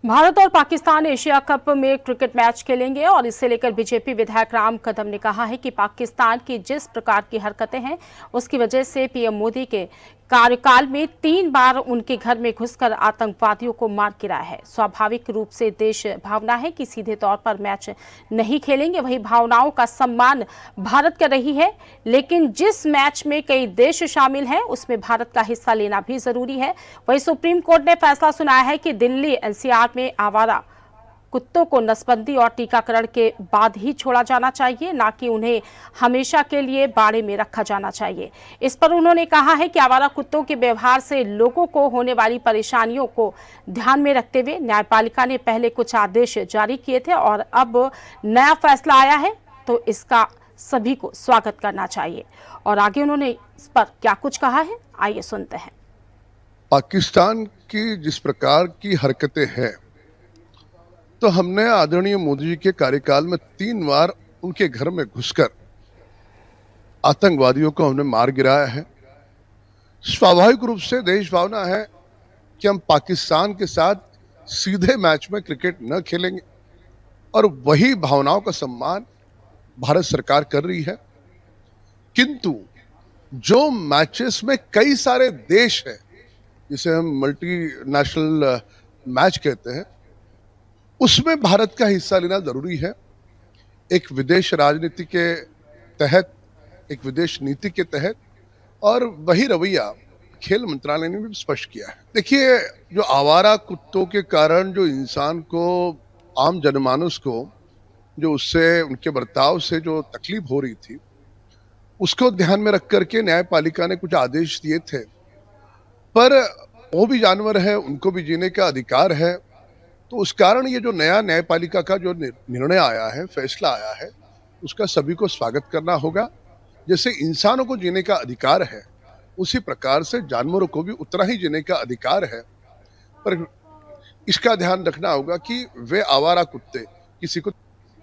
भारत और Pakistan Asia cup में cricket match खेलेंगे और इसे लेकर बीजेपी विधायक राम कदम ने कहा है कि पाकिस्तान की जिस प्रकार की हरकतें हैं उसकी वजह से पीएम मोदी के कार्यकाल में 3 बार उनके घर में घुसकर आतंकवादियों को मार गिराया है। स्वाभाविक रूप से देश भावना है कि सीधे तौर पर मैच नहीं खेलेंगे, वही भावनाओं का सम्मान भारत कर रही है, लेकिन जिस मैच में कई देश शामिल हैं उसमें भारत का हिस्सा लेना भी जरूरी है। वही सुप्रीम कोर्ट ने फैसला सुनाया है कि दिल्ली एनसीआर में आवारा कुत्तों को नसबंदी और टीकाकरण के बाद ही छोड़ा जाना चाहिए, ना कि उन्हें हमेशा के लिए बाड़े में रखा जाना चाहिए। इस पर उन्होंने कहा है कि आवारा कुत्तों के व्यवहार से लोगों को होने वाली परेशानियों को ध्यान में रखते हुए न्यायपालिका ने पहले कुछ आदेश जारी किए थे और अब नया फैसला आया है तो इसका सभी को स्वागत करना चाहिए। और आगे उन्होंने इस पर क्या कुछ कहा है, आइए सुनते हैं। पाकिस्तान की जिस प्रकार की हरकतें हैं, तो हमने आदरणीय मोदी जी के कार्यकाल में 3 बार उनके घर में घुसकर आतंकवादियों को हमने मार गिराया है। स्वाभाविक रूप से देश भावना है कि हम पाकिस्तान के साथ सीधे मैच में क्रिकेट न खेलेंगे और वही भावनाओं का सम्मान भारत सरकार कर रही है। किंतु जो मैचेस में कई सारे देश हैं, जिसे हम मल्टीनेशनल मैच कहते हैं, उसमें भारत का हिस्सा लेना जरूरी है। एक विदेश राजनीति के तहत, एक विदेश नीति के तहत, और वही रवैया खेल मंत्रालय ने भी स्पष्ट किया है। देखिए, जो आवारा कुत्तों के कारण जो इंसान को, आम जनमानस को, जो उससे, उनके बर्ताव से जो तकलीफ हो रही थी, उसको ध्यान में रख करके न्यायपालिका ने कुछ आदेश दिए थे। पर वो भी जानवर है, उनको भी जीने का अधिकार है। तो उस कारण ये जो नया न्यायपालिका का जो निर्णय आया है, फैसला आया है, उसका सभी को स्वागत करना होगा। जैसे इंसानों को जीने का अधिकार है, उसी प्रकार से जानवरों को भी उतना ही जीने का अधिकार है। पर इसका ध्यान रखना होगा कि वे आवारा कुत्ते किसी को